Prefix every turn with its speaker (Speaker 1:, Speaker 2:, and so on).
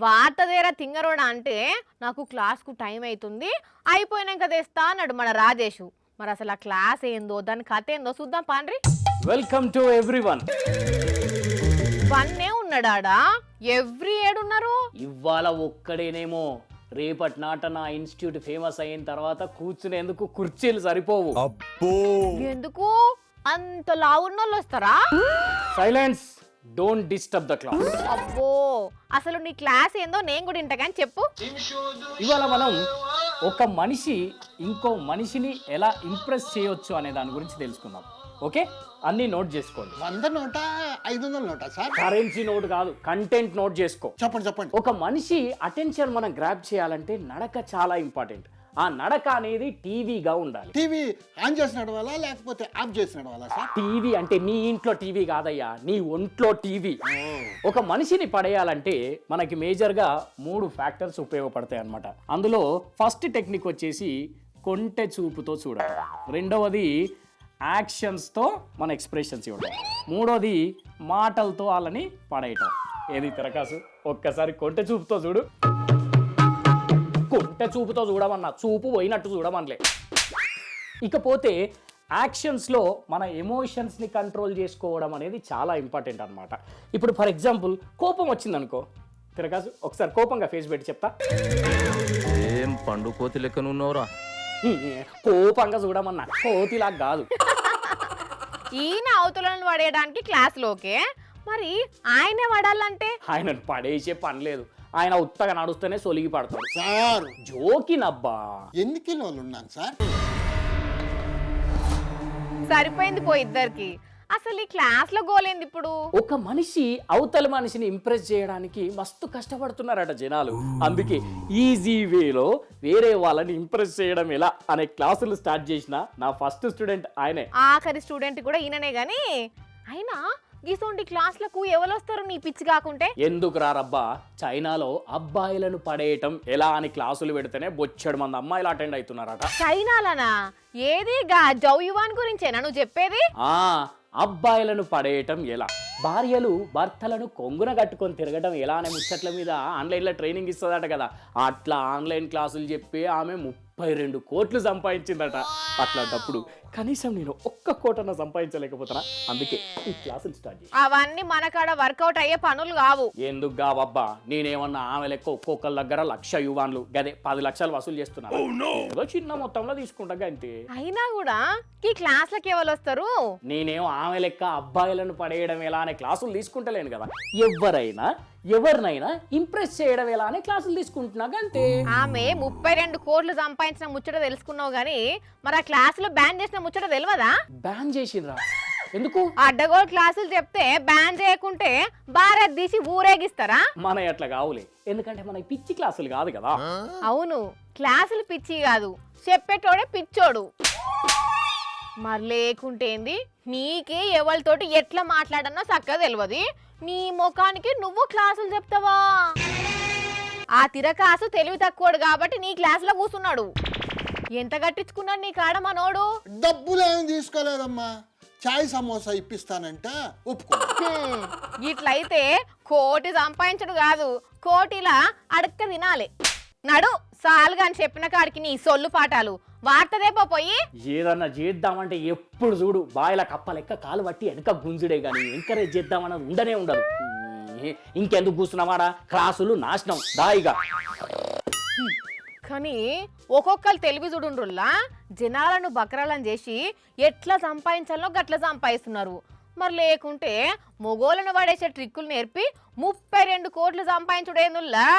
Speaker 1: వార్తదేరా తింగరోడా అంటే నాకు క్లాస్కు టైం అవుతుంది అయిపోయినాక తెస్తా అన్నాడు మన రాజేషు. మరి అసలు ఆ క్లాస్ ఏందో దాని కథ ఏందో చూద్దాం పాండ్రి.
Speaker 2: Welcome to everyone.
Speaker 1: వన్నే ఉన్నాడా? ఎవ్రీ ఏడున్నారు.
Speaker 2: ఇవాళ ఒక్కడేనేమో, రేపటి నాట నా ఇన్స్టిట్యూట్ ఫేమస్ అయిన తర్వాత కూర్చునేందుకు కుర్చీలు సరిపోవు.
Speaker 1: ఎందుకు అంత లావున్నోళ్ళు వస్తారా?
Speaker 2: Silence, don't disturb the class.
Speaker 1: అబ్బో, అసలు నీ క్లాస్ ఏందో నేను కూడా ఇంట కానీ చెప్పు.
Speaker 2: ఇవాళ మనం ఒక మనిషి ఇంకో మనిషిని ఎలా ఇంప్రెస్ చేయొచ్చు అనే దాని గురించి తెలుసుకుందాం. ఓకే, అన్ని నోట్ చేసుకోండి.
Speaker 3: 100 నోటా 500 నోటా సార్?
Speaker 2: కరెన్సీ నోట్ కాదు, కంటెంట్ నోట్ చేసుకో.
Speaker 3: చెప్పండి.
Speaker 2: ఒక మనిషి అటెన్షన్ మనం గ్రాప్ చేయాలంటే నడక చాలా ఇంపార్టెంట్. ఆ నడక అనేది టీవీగా ఉండాలి.
Speaker 3: టీవీ ఆన్ చేసి నడవాలా లేకపోతే ఆఫ్ చేసి నడవాలా సార్?
Speaker 2: టీవీ అంటే మీ ఇంట్లో టీవీ కాదయ్యా, నీ ఒంట్లో టీవీ. ఒక మనిషిని పడేయాలంటే మనకి మేజర్గా 3 ఫ్యాక్టర్స్ ఉపయోగపడతాయి అన్నమాట. అందులో ఫస్ట్ టెక్నిక్ వచ్చేసి కొంటె చూపుతో చూడాలి, రెండవది యాక్షన్స్తో మన ఎక్స్ప్రెషన్స్ ఇవ్వడం, మూడోది మాటలతో వాళ్ళని పడేయటం. ఏది తిరకాసు, ఒక్కసారి కొంటె చూపుతో చూడు. కొంటె చూపుతో చూడమన్నా, చూపు పోయినట్టు చూడమనలే. ఇకపోతే యాక్షన్స్లో మన ఎమోషన్స్ని కంట్రోల్ చేసుకోవడం అనేది చాలా ఇంపార్టెంట్ అనమాట. ఇప్పుడు ఫర్ ఎగ్జాంపుల్ కోపం వచ్చిందనుకో, తిరకాసు ఒకసారి కోపంగా ఫేస్ పెట్టి చెప్తా.
Speaker 4: ఏం పండు కోతి లెక్కనున్నావురా?
Speaker 2: కోపంగా చూడమన్నా, కోతిలాగా కాదు.
Speaker 1: ఈయన అవతలను పడేయడానికి క్లాస్లోకే, మరి ఆయనే పడాలంటే?
Speaker 2: ఆయనను పడేసే పని లేదు, ఆయన ఉత్తగా నడుస్తూనే సొలిగి పడతాడు
Speaker 3: సార్.
Speaker 2: జోకినబ్బా.
Speaker 3: ఎన్ని కిలోలు ఉన్నాను సార్?
Speaker 1: సరిపోయింది పో ఇద్దరికి. అసలు ఈ క్లాస్ లో గోలేంది ఇప్పుడు?
Speaker 2: ఒక మనిషి అవతల మనిషిని ఇంప్రెస్ చేయడానికి మస్తు కష్టపడుతున్నారట జనాలు. అందుకే ఈజీ వేలో వేరే వాళ్ళని ఇంప్రెస్ చేయడం ఎలా అనే క్లాసులు స్టార్ట్ చేసిన నా ఫస్ట్ స్టూడెంట్ ఆయనే.
Speaker 1: ఆఖరి స్టూడెంట్ కూడా ఈయననే గాని, అయినా గీసోంటి క్లాస్లకు ఎవరు వస్తారు నీ పిచ్చి కాకుంటే?
Speaker 2: ఎందుకు రారబ్బా, చైనాలో అబ్బాయిలను పడేయటం ఎలా అని క్లాసులు పెడితేనే బొచ్చెడు మంది అమ్మాయిలు అటెండ్ అవుతున్నారట.
Speaker 1: చైనాలనా? ఏది జౌయువాన్ గురించేనా నువ్వు చెప్పేది?
Speaker 2: అబ్బాయిలను పడేయటం ఎలా, భార్యలు భర్తలను కొంగున కట్టుకొని తిరగడం ఎలా అనే ముచ్చట్ల మీద ఆన్లైన్లో ట్రైనింగ్ ఇస్తుందట కదా. అట్లా ఆన్లైన్ క్లాసులు చెప్పి ఆమె 32 కోట్లు సంపాదించిందట. అట్లాంటప్పుడు కనీసం నేను 1 కోటన్నా సంపాదించలేకపోతున్నా. అందుకే ఈ క్లాసులు స్టార్ట్ చేసి.
Speaker 1: అవన్నీ మన కాడ వర్కౌట్ అయ్యే పనులు కావు.
Speaker 2: ఎందుకు కావబ్బా, నేనేమన్నా ఆమె లెక్క ఒక్కొక్కరి దగ్గర 1,00,000 యువాన్లు గదే 10 లక్షలు వసూలు చేస్తున్నాను. ఏదో చిన్న మొత్తంలో తీసుకుంటా అంతే.
Speaker 1: అయినా కూడా ఈ క్లాస్లకి ఎవరు వస్తారు?
Speaker 2: నేనేమో ఆమె లెక్క అబ్బాయిలను పడేయడం ఎలా అనే క్లాసులు తీసుకుంటలేను కదా. ఎవరినైనా ఇంప్రెస్ చేయడం ఎలా అనే క్లాసులు తీసుకుంటున్నా అంతే.
Speaker 1: ఆమె 32 కోట్లు సంపాదించిన ముచ్చట తెలుసుకున్నావు గానీ, మరి ఆ క్లాసులో బ్యాన్ చేసిన ముచ్చట తెలియదా?
Speaker 2: బ్యాన్ చేసిండ్రా? ఎందుకు?
Speaker 1: అడ్డగోలు క్లాసులు చెప్తే బ్యాన్ చేయకుంటే భారత్ తీసి ఊరేగిస్తారా?
Speaker 2: మన ఎట్లా కావులే, ఎందుకంటే మన పిచ్చి క్లాసులు కాదు కదా.
Speaker 1: అవును, క్లాసులు పిచ్చి కాదు, చెప్పేటోడే పిచ్చోడు. మరి లేకుంటేంది, నీకే ఎవరితోటి ఎట్లా మాట్లాడనో చక్కగా తెలియదు, నీ ముఖానికి నువ్వు క్లాసులు చెప్తావా? ఆ తిరకాసు తెలివి తక్కువడు కాబట్టి నీ క్లాసులో కూర్చున్నాడు. ఎంత కట్టించుకున్నాడు నీ కాడ మనోడు?
Speaker 3: డబ్బులేం తీసుకోలేదమ్మా, చాయ్ సమోసా ఇప్పిస్తానంటే ఒప్పుకో.
Speaker 1: ఇట్లయితే కోటి సంపాదించడు కాదు, కోటిలా అడక్క తినాలి. నడు సాలుగా అని చెప్పిన కాడికి నీ సొల్లు పాఠాలు వార్తదేపో పోయి.
Speaker 2: ఏదన్నా చేద్దామంటే ఎప్పుడు చూడు బాయిల కప్ప లెక్క కాలు పట్టి వెనక గుంజుడే కానీ ఎంకరేజ్ చేద్దామన్నది ఉండనే ఉండదు. ఇంకెందుకు కూర్చున్నావాడా, క్లాసులు నాశనం దాయిగా.
Speaker 1: కానీ ఒక్కొక్కరు తెలివి చూడుండ్రుల్లా జనాలను బకరాలను చేసి ఎట్లా సంపాదించాలో గట్లా సంపాదిస్తున్నారు. మరి లేకుంటే మొగోళ్ళను పడేసే ట్రిక్కులు నేర్పి 32 కోట్లు సంపాదించుడేందుల్లా.